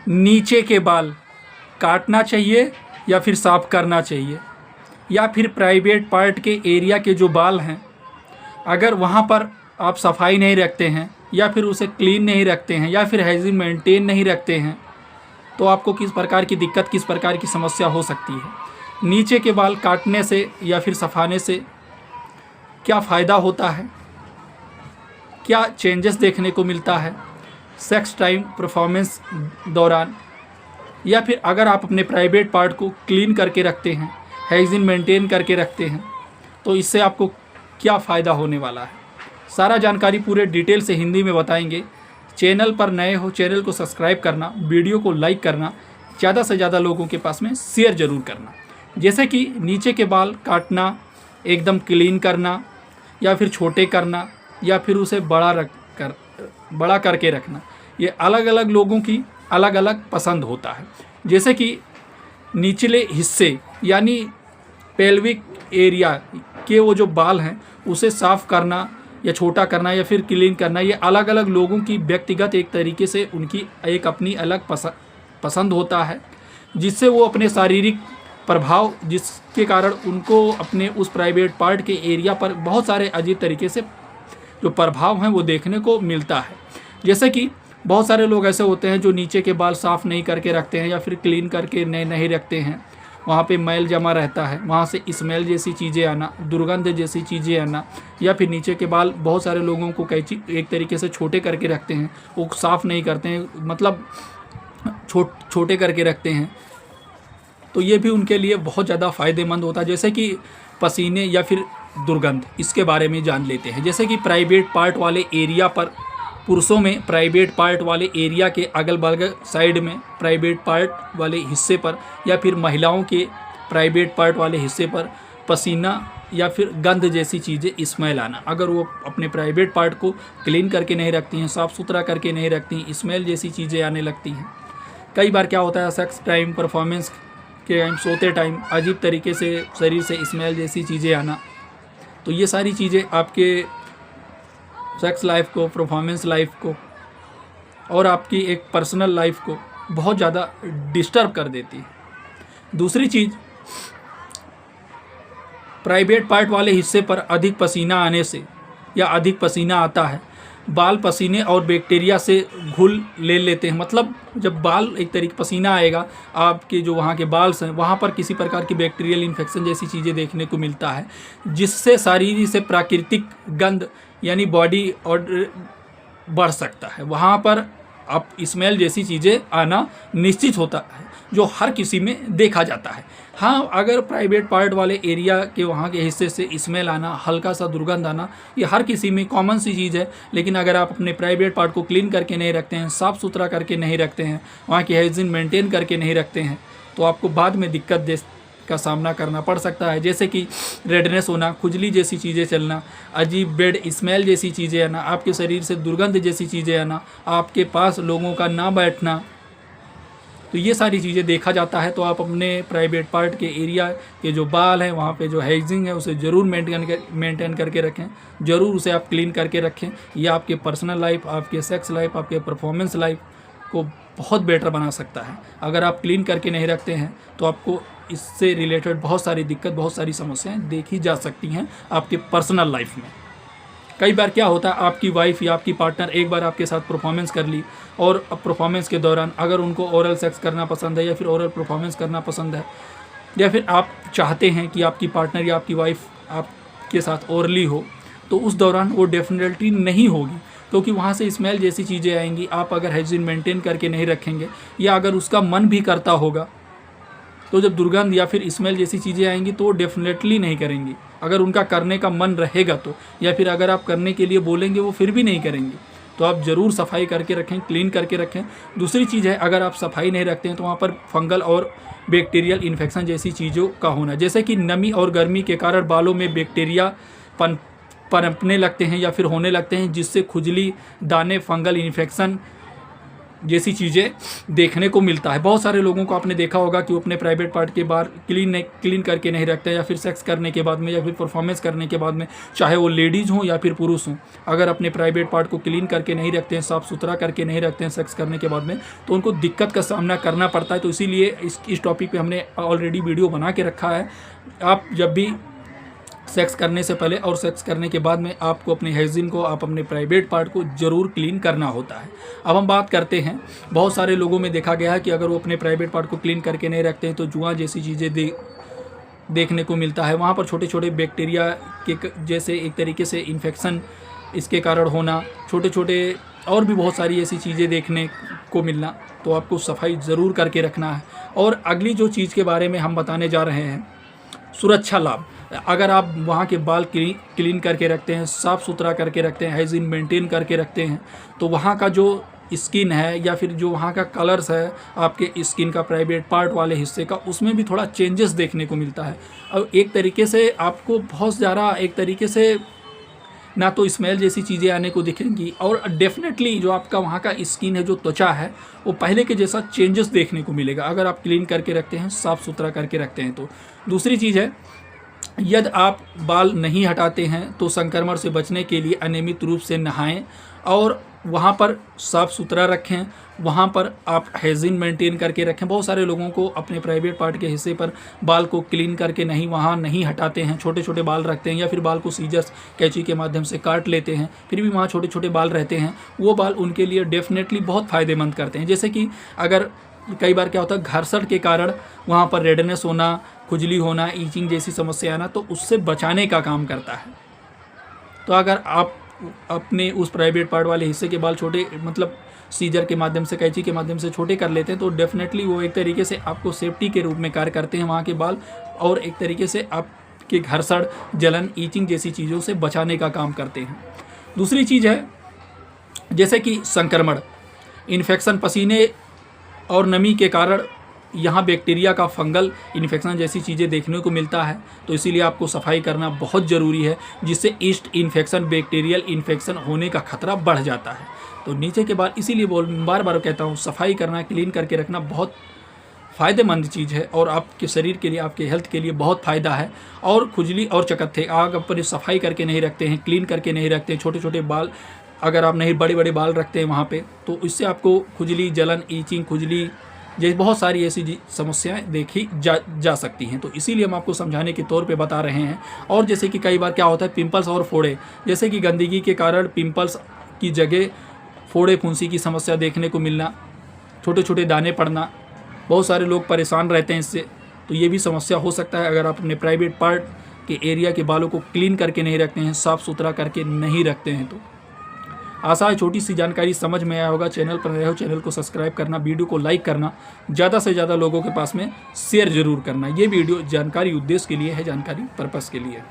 नीचे के बाल काटना चाहिए या फिर साफ़ करना चाहिए, या फिर प्राइवेट पार्ट के एरिया के जो बाल हैं अगर वहाँ पर आप सफाई नहीं रखते हैं या फिर उसे क्लीन नहीं रखते हैं या फिर हाइजीन मेंटेन नहीं रखते हैं तो आपको किस प्रकार की दिक्कत, किस प्रकार की समस्या हो सकती है। नीचे के बाल काटने से या फिर सफाने से क्या फ़ायदा होता है, क्या चेंजेस देखने को मिलता है सेक्स टाइम परफॉर्मेंस दौरान, या फिर अगर आप अपने प्राइवेट पार्ट को क्लीन करके रखते हैं, हाइजीन मेंटेन करके रखते हैं तो इससे आपको क्या फ़ायदा होने वाला है। सारा जानकारी पूरे डिटेल से हिंदी में बताएंगे। चैनल पर नए हो चैनल को सब्सक्राइब करना, वीडियो को लाइक करना, ज़्यादा से ज़्यादा लोगों के पास में शेयर ज़रूर करना। जैसे कि नीचे के बाल काटना, एकदम क्लीन करना या फिर छोटे करना या फिर उसे बड़ा करके रखना, ये अलग अलग लोगों की अलग अलग पसंद होता है। जैसे कि निचले हिस्से यानी पेल्विक एरिया के वो जो बाल हैं उसे साफ़ करना या छोटा करना या फिर क्लीन करना, ये अलग अलग लोगों की व्यक्तिगत एक तरीके से उनकी एक अपनी अलग पसंद होता है, जिससे वो अपने शारीरिक प्रभाव, जिसके कारण उनको अपने उस प्राइवेट पार्ट के एरिया पर बहुत सारे अजीब तरीके से जो प्रभाव हैं वो देखने को मिलता है। जैसे कि बहुत सारे लोग ऐसे होते हैं जो नीचे के बाल साफ़ नहीं करके रखते हैं या फिर क्लीन करके नहीं रखते हैं, वहाँ पे मैल जमा रहता है, वहाँ से स्मेल जैसी चीज़ें आना, दुर्गंध जैसी चीज़ें आना, या फिर नीचे के बाल बहुत सारे लोगों को कैंची एक तरीके से छोटे करके रखते हैं, वो साफ़ नहीं करते हैं, मतलब छोटे करके रखते हैं, तो ये भी उनके लिए बहुत ज़्यादा फ़ायदेमंद होता है। जैसे कि पसीने या फिर दुर्गंध, इसके बारे में जान लेते हैं। जैसे कि प्राइवेट पार्ट वाले एरिया पर, पुरुषों में प्राइवेट पार्ट वाले एरिया के अगल बगल साइड में प्राइवेट पार्ट वाले हिस्से पर, या फिर महिलाओं के प्राइवेट पार्ट वाले हिस्से पर पसीना या फिर गंध जैसी चीज़ें, स्मेल आना, अगर वो अपने प्राइवेट पार्ट को क्लीन करके नहीं रखती हैं, साफ़ सुथरा करके नहीं रखती, स्मेल जैसी चीज़ें आने लगती हैं। कई बार क्या होता है सेक्स टाइम परफॉर्मेंस के टाइम, सोते टाइम अजीब तरीके से शरीर से स्मेल जैसी चीज़ें आना, तो ये सारी चीज़ें आपके सेक्स लाइफ को, परफॉर्मेंस लाइफ को और आपकी एक पर्सनल लाइफ को बहुत ज़्यादा डिस्टर्ब कर देती है। दूसरी चीज़, प्राइवेट पार्ट वाले हिस्से पर अधिक पसीना आने से या अधिक पसीना आता है, बाल पसीने और बैक्टीरिया से घुल ले लेते हैं। मतलब जब बाल एक तरीके पसीना आएगा, आपके जो वहाँ के बाल हैं वहाँ पर किसी प्रकार की बैक्टीरियल इन्फेक्शन जैसी चीज़ें देखने को मिलता है, जिससे शरीर से प्राकृतिक गंध यानी बॉडी और बढ़ सकता है। वहाँ पर अब स्मेल जैसी चीज़ें आना निश्चित होता है, जो हर किसी में देखा जाता है। हाँ, अगर प्राइवेट पार्ट वाले एरिया के वहाँ के हिस्से से स्मेल आना, हल्का सा दुर्गंध आना, ये हर किसी में कॉमन सी चीज़ है। लेकिन अगर आप अपने प्राइवेट पार्ट को क्लीन करके नहीं रखते हैं, साफ़ सुथरा करके नहीं रखते हैं, वहाँ की हाइजीन मेंटेन करके नहीं रखते हैं, तो आपको बाद में दिक्कत का सामना करना पड़ सकता है। जैसे कि रेडनेस होना, खुजली जैसी चीज़ें चलना, अजीब बेड स्मेल जैसी चीज़ें आना, आपके शरीर से दुर्गंध जैसी चीज़ें आना, आपके पास लोगों का ना बैठना, तो ये सारी चीज़ें देखा जाता है। तो आप अपने प्राइवेट पार्ट के एरिया के जो बाल हैं वहाँ पे जो हाइजीन है उसे ज़रूर मेंटेन करके रखें, ज़रूर उसे आप क्लीन करके रखें। ये आपके पर्सनल लाइफ, आपके सेक्स लाइफ, आपके परफॉर्मेंस लाइफ को बहुत बेटर बना सकता है। अगर आप क्लीन करके नहीं रखते हैं तो आपको इससे रिलेटेड बहुत सारी दिक्कत, बहुत सारी समस्याएं देखी जा सकती हैं आपके पर्सनल लाइफ में। कई बार क्या होता है, आपकी वाइफ या आपकी पार्टनर एक बार आपके साथ परफॉर्मेंस कर ली और अब परफॉर्मेंस के दौरान अगर उनको ओरल सेक्स करना पसंद है या फिर ओरल परफॉर्मेंस करना पसंद है, या फिर आप चाहते हैं कि आपकी पार्टनर या आपकी वाइफ आपके साथ ओरली हो, तो उस दौरान वो डेफिनेटली नहीं होगी, क्योंकि वहाँ से स्मेल जैसी चीज़ें आएंगी। आप अगर हाइजीन मेंटेन करके नहीं रखेंगे या अगर उसका मन भी करता होगा तो जब दुर्गंध या फिर स्मेल जैसी चीज़ें आएंगी तो वो डेफिनेटली नहीं करेंगी। अगर उनका करने का मन रहेगा तो, या फिर अगर आप करने के लिए बोलेंगे वो फिर भी नहीं करेंगे। तो आप ज़रूर सफाई करके रखें, क्लीन करके रखें। दूसरी चीज़ है, अगर आप सफाई नहीं रखते हैं तो वहाँ पर फंगल और बैक्टीरियल इन्फेक्शन जैसी चीज़ों का होना, जैसे कि नमी और गर्मी के कारण बालों में बैक्टीरिया पनपने लगते हैं या फिर होने लगते हैं, जिससे खुजली, दाने, फंगल इन्फेक्शन जैसी चीज़ें देखने को मिलता है। बहुत सारे लोगों को आपने देखा होगा कि वो अपने प्राइवेट पार्ट के बाहर क्लीन करके नहीं रखते, या फिर सेक्स करने के बाद में या फिर परफॉर्मेंस करने के बाद में, चाहे वो लेडीज़ हों या फिर पुरुष हों, अगर अपने प्राइवेट पार्ट को क्लीन करके नहीं रखते हैं, साफ़ सुथरा करके नहीं रखते हैं सेक्स करने के बाद में, तो उनको दिक्कत का सामना करना पड़ता है। तो इसीलिए इस टॉपिक पर हमने ऑलरेडी वीडियो बना के रखा है। आप जब भी सेक्स करने से पहले और सेक्स करने के बाद में आपको अपने हाइजीन को, आप अपने प्राइवेट पार्ट को ज़रूर क्लीन करना होता है। अब हम बात करते हैं, बहुत सारे लोगों में देखा गया है कि अगर वो अपने प्राइवेट पार्ट को क्लीन करके नहीं रखते हैं तो जुआ जैसी चीज़ें देखने को मिलता है। वहाँ पर छोटे छोटे बैक्टीरिया के जैसे एक तरीके से इन्फेक्शन इसके कारण होना, छोटे छोटे और भी बहुत सारी ऐसी चीज़ें देखने को मिलना, तो आपको सफाई ज़रूर करके रखना है। और अगली जो चीज़ के बारे में हम बताने जा रहे हैं, सुरक्षा लाभ। अगर आप वहाँ के बाल क्लीन करके रखते हैं, साफ़ सुथरा करके रखते हैं, हाइजीन मेंटेन करके रखते हैं, तो वहाँ का जो स्किन है या फिर जो वहाँ का कलर्स है आपके स्किन का प्राइवेट पार्ट वाले हिस्से का, उसमें भी थोड़ा चेंजेस देखने को मिलता है। और एक तरीके से आपको बहुत ज़्यादा एक तरीके से ना तो स्मेल जैसी चीज़ें आने को दिखेंगी, और डेफिनेटली जो आपका वहाँ का स्किन है, जो त्वचा है, वो पहले के जैसा चेंजेस देखने को मिलेगा अगर आप क्लीन करके रखते हैं, साफ़ सुथरा करके रखते हैं। तो दूसरी चीज़ है, यदि आप बाल नहीं हटाते हैं तो संक्रमण से बचने के लिए अनियमित रूप से नहाएं और वहाँ पर साफ़ सुथरा रखें, वहाँ पर आप हाइजीन मेंटेन करके रखें। बहुत सारे लोगों को अपने प्राइवेट पार्ट के हिस्से पर बाल को क्लीन करके वहाँ नहीं हटाते हैं, छोटे छोटे बाल रखते हैं, या फिर बाल को सीजर्स कैंची के माध्यम से काट लेते हैं, फिर भी वहाँ छोटे छोटे बाल रहते हैं। वो बाल उनके लिए डेफिनेटली बहुत फ़ायदेमंद करते हैं। जैसे कि अगर कई बार क्या होता है, घर्षण के कारण वहाँ पर रेडनेस होना, खुजली होना, ईचिंग जैसी समस्या आना, तो उससे बचाने का काम करता है। तो अगर आप अपने उस प्राइवेट पार्ट वाले हिस्से के बाल छोटे, मतलब सीजर के माध्यम से, कैंची के माध्यम से छोटे कर लेते हैं, तो डेफिनेटली वो एक तरीके से आपको सेफ्टी के रूप में कार्य करते हैं वहाँ के बाल, और एक तरीके से आपके घर्षण, जलन, ईचिंग जैसी चीज़ों से बचाने का काम करते हैं। दूसरी चीज़ है, जैसे कि संक्रमण, इन्फेक्शन, पसीने और नमी के कारण यहाँ बैक्टीरिया का फंगल इन्फेक्शन जैसी चीज़ें देखने को मिलता है। तो इसीलिए आपको सफाई करना बहुत ज़रूरी है, जिससे ईस्ट इन्फेक्शन, बैक्टीरियल इन्फेक्शन होने का खतरा बढ़ जाता है। तो नीचे के बाल, इसीलिए बार बार कहता हूँ, सफाई करना, क्लीन करके रखना बहुत फ़ायदेमंद चीज़ है और आपके शरीर के लिए, आपके हेल्थ के लिए बहुत फ़ायदा है। और खुजली और चकत्थे, आग अपनी सफाई करके नहीं रखते हैं, क्लीन करके नहीं रखते हैं, छोटे छोटे बाल अगर आप नहीं, बड़े बड़े बाल रखते हैं वहाँ पे, तो इससे आपको खुजली, जलन, ईचिंग, खुजली जैसे बहुत सारी ऐसी समस्याएं देखी जा सकती हैं। तो इसीलिए हम आपको समझाने के तौर पे बता रहे हैं। और जैसे कि कई बार क्या होता है, पिंपल्स और फोड़े, जैसे कि गंदगी के कारण पिंपल्स की जगह फोड़े फुंसी की समस्या देखने को मिलना, छोटे छोटे दाने पड़ना, बहुत सारे लोग परेशान रहते हैं इससे। तो ये भी समस्या हो सकता है अगर आप अपने प्राइवेट पार्ट के एरिया के बालों को क्लीन करके नहीं रखते हैं, साफ़ सुथरा करके नहीं रखते हैं। तो आशा है छोटी सी जानकारी समझ में आया होगा। चैनल पर नए हो, चैनल को सब्सक्राइब करना, वीडियो को लाइक करना, ज़्यादा से ज़्यादा लोगों के पास में शेयर ज़रूर करना। ये वीडियो जानकारी उद्देश्य के लिए है, जानकारी पर्पस के लिए।